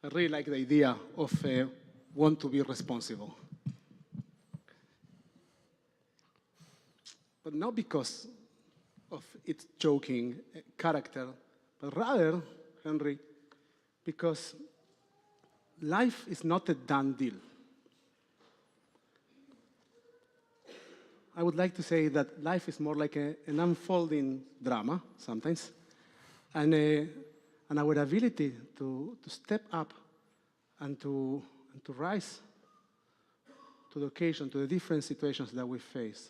I really like the idea of want to be responsible. But not because of its joking character, but rather, Henry, because life is not a done deal. I would like to say that life is more like an unfolding drama sometimes, and our ability to step up and to rise to the occasion, to the different situations that we face.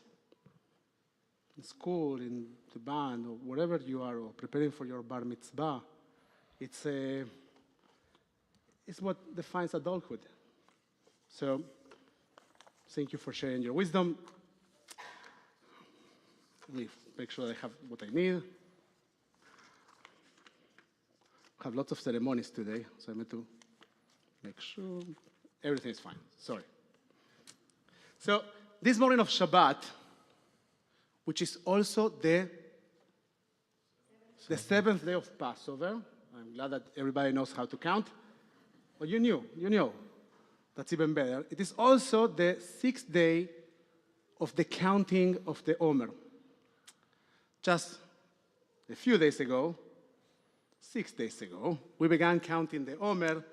In school, in the band, or wherever you are, or preparing for your bar mitzvah, it's what defines adulthood. So, thank you for sharing your wisdom. Let me make sure I have what I need. I have lots of ceremonies today, so I need to make sure everything is fine. Sorry. So, this morning of Shabbat, which is also the seventh day of Passover. I'm glad that everybody knows how to count. Well, you knew. That's even better. It is also the sixth day of the counting of the Omer. Just a few days ago, 6 days ago, we began counting the Omer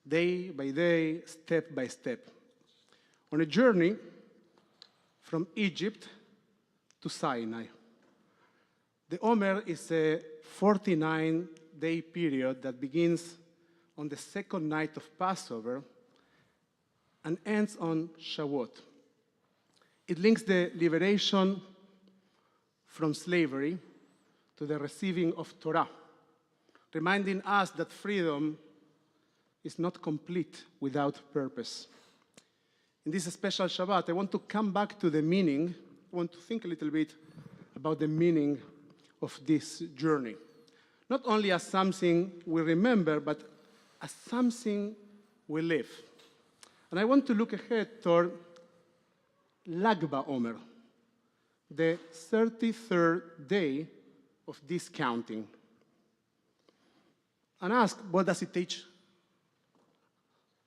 day by day, step by step, on a journey from Egypt to Sinai. The Omer is a 49-day period that begins on the second night of Passover and ends on Shavuot. It links the liberation from slavery to the receiving of Torah, reminding us that freedom is not complete without purpose. In this special Shabbat, I want to come back to the meaning. I want to think a little bit about the meaning of this journey. Not only as something we remember, but as something we live. And I want to look ahead toward Lag BaOmer, the 33rd day of this counting, and ask, what does it teach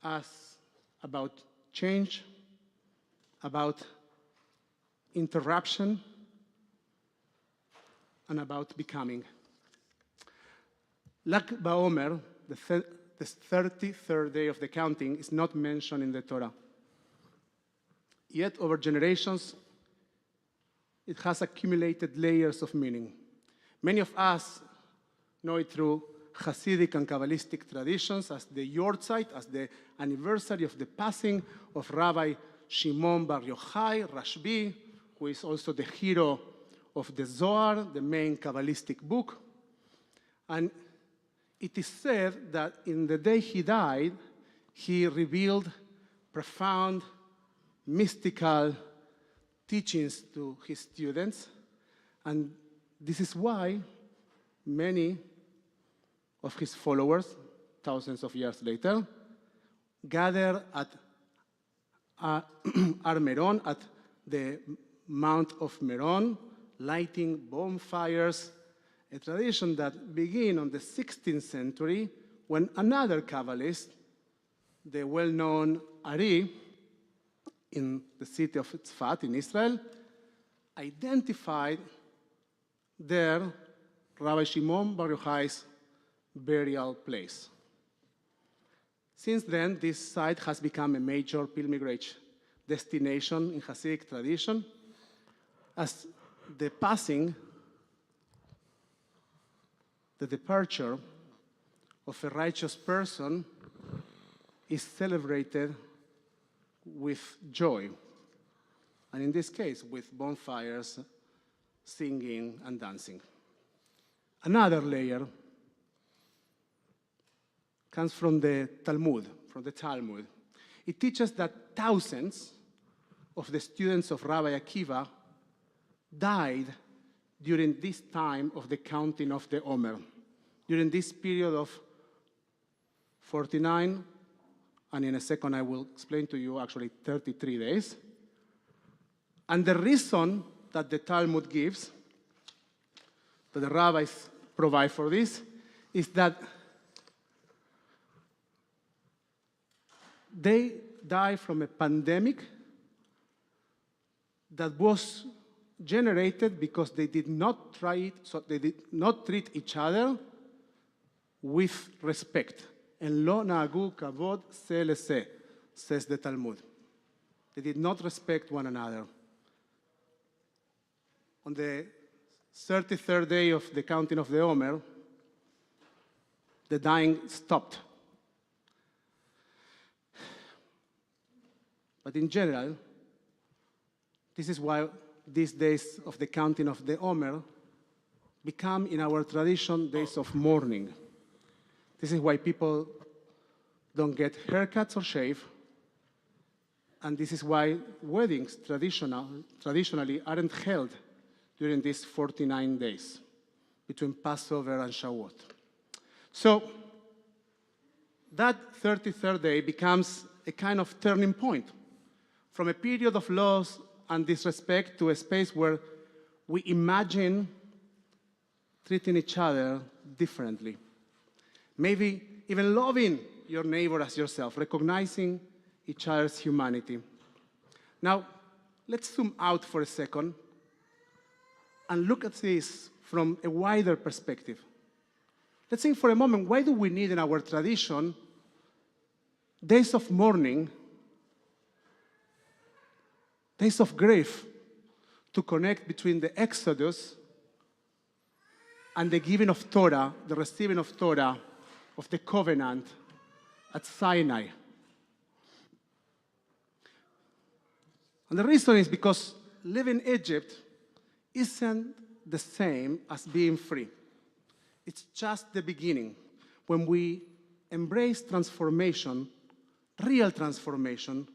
us about change, about interruption, and about becoming? Lag BaOmer, the 33rd day of the counting, is not mentioned in the Torah. Yet, over generations, it has accumulated layers of meaning. Many of us know it through Hasidic and Kabbalistic traditions as the Yortzeit, as the anniversary of the passing of Rabbi Shimon Bar Yochai, Rashbi, who is also the hero of the Zohar, the main Kabbalistic book. And it is said that in the day he died, he revealed profound, mystical teachings to his students. And this is why many of his followers, thousands of years later, gather at Ar Meron, at the Mount of Meron, lighting bonfires, a tradition that began on the 16th century when another Kabbalist, the well-known Ari, in the city of Tzfat in Israel, identified there Rabbi Shimon Bar Yochai's burial place. Since then, this site has become a major pilgrimage destination in Hasidic tradition, as the passing, the departure of a righteous person is celebrated with joy, and in this case, with bonfires, singing, and dancing. Another layer comes from the Talmud, It teaches that thousands of the students of Rabbi Akiva died during this time of the counting of the Omer, during this period of 49, and in a second I will explain to you actually 33 days. And the reason that the Talmud gives, that the rabbis provide for this, is that they die from a pandemic that was generated because they did not they did not treat each other with respect. En lo nagu kavod se lese, says the Talmud. They did not respect one another. On the 33rd day of the counting of the Omer, the dying stopped. But in general, this is why these days of the counting of the Omer become, in our tradition, days of mourning. This is why people don't get haircuts or shave, and this is why weddings traditionally aren't held during these 49 days between Passover and Shavuot. So that 33rd day becomes a kind of turning point from a period of loss and disrespect to a space where we imagine treating each other differently. Maybe even loving your neighbor as yourself, recognizing each other's humanity. Now, let's zoom out for a second and look at this from a wider perspective. Let's think for a moment, why do we need in our tradition days of mourning, days of grief, to connect between the Exodus and the giving of Torah, the receiving of Torah, of the covenant at Sinai? And the reason is because living in Egypt isn't the same as being free. It's just the beginning. When we embrace transformation, real transformation,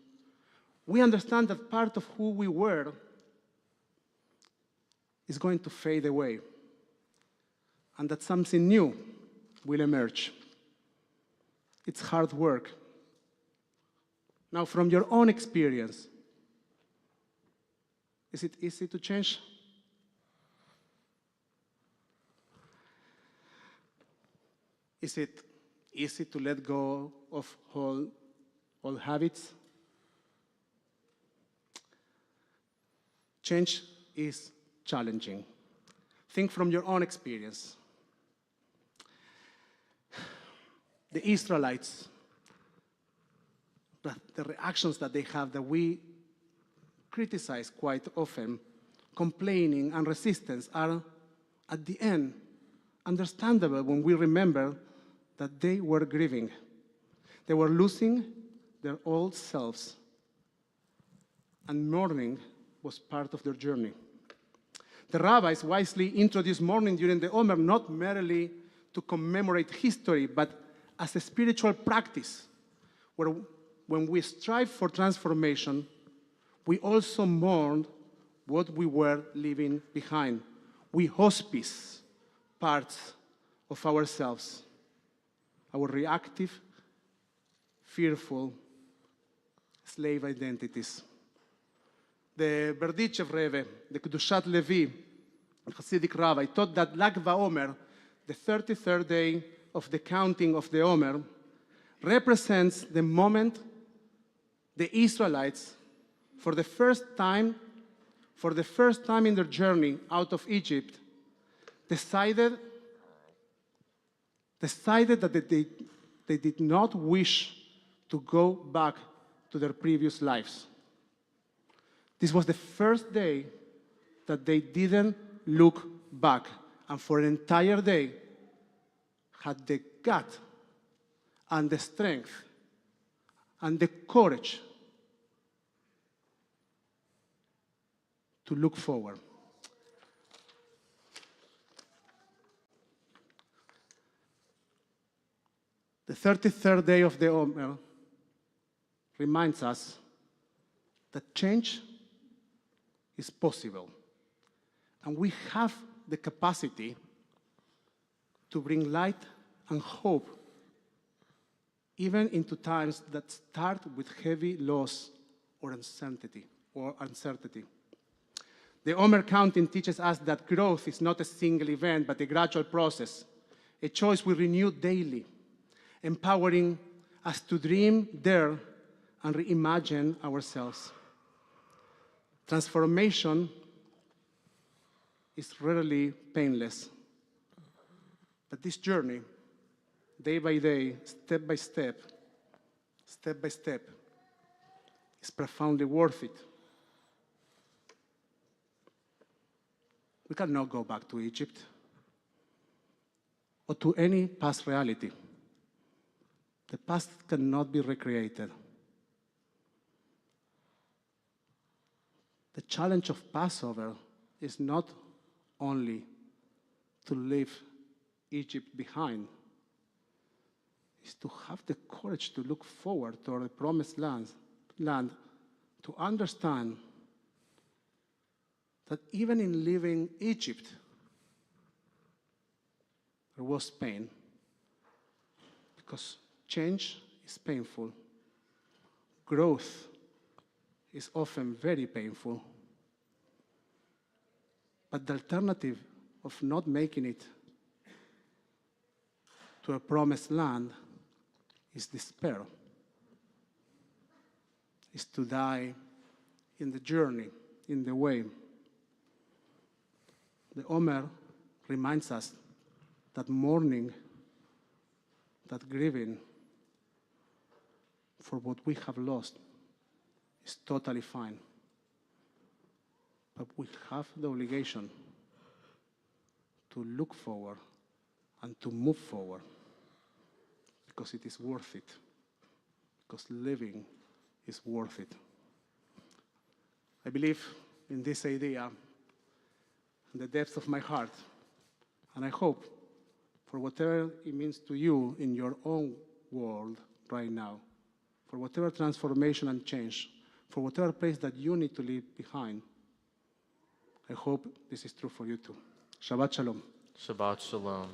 we understand that part of who we were is going to fade away, and that something new will emerge. It's hard work. Now, from your own experience, is it easy to change? Is it easy to let go of old habits? Change is challenging. Think from your own experience. The Israelites, the reactions that they have that we criticize quite often, complaining and resistance, are at the end understandable when we remember that they were grieving. They were losing their old selves, and mourning was part of their journey. The rabbis wisely introduced mourning during the Omer not merely to commemorate history, but as a spiritual practice, where when we strive for transformation, we also mourn what we were leaving behind. We hospice parts of ourselves, our reactive, fearful, slave identities. The Berdichev Rebbe, the Kedushat Levi, Hasidic rabbi, taught that Lag BaOmer, the 33rd day of the counting of the Omer, represents the moment the Israelites, for the first time in their journey out of Egypt, decided that they did not wish to go back to their previous lives. This was the first day that they didn't look back, and for an entire day had the gut and the strength and the courage to look forward. The 33rd day of the Omer reminds us that change is possible, and we have the capacity to bring light and hope even into times that start with heavy loss or uncertainty. The Omer counting teaches us that growth is not a single event, but a gradual process, a choice we renew daily, empowering us to dream, dare, and reimagine ourselves. Transformation is rarely painless. But this journey, day by day, step by step, is profoundly worth it. We cannot go back to Egypt or to any past reality. The past cannot be recreated. The challenge of Passover is not only to leave Egypt behind, it's to have the courage to look forward to the promised land, to understand that even in leaving Egypt, there was pain, because change is painful. Growth is often very painful. But the alternative of not making it to a promised land is despair, is to die in the journey, in the way. The Omer reminds us that mourning, that grieving for what we have lost is totally fine. But we have the obligation to look forward and to move forward, because it is worth it, because living is worth it. I believe in this idea in the depths of my heart, and I hope for whatever it means to you in your own world right now, for whatever transformation and change, for whatever place that you need to leave behind, I hope this is true for you too. Shabbat Shalom. Shabbat Shalom.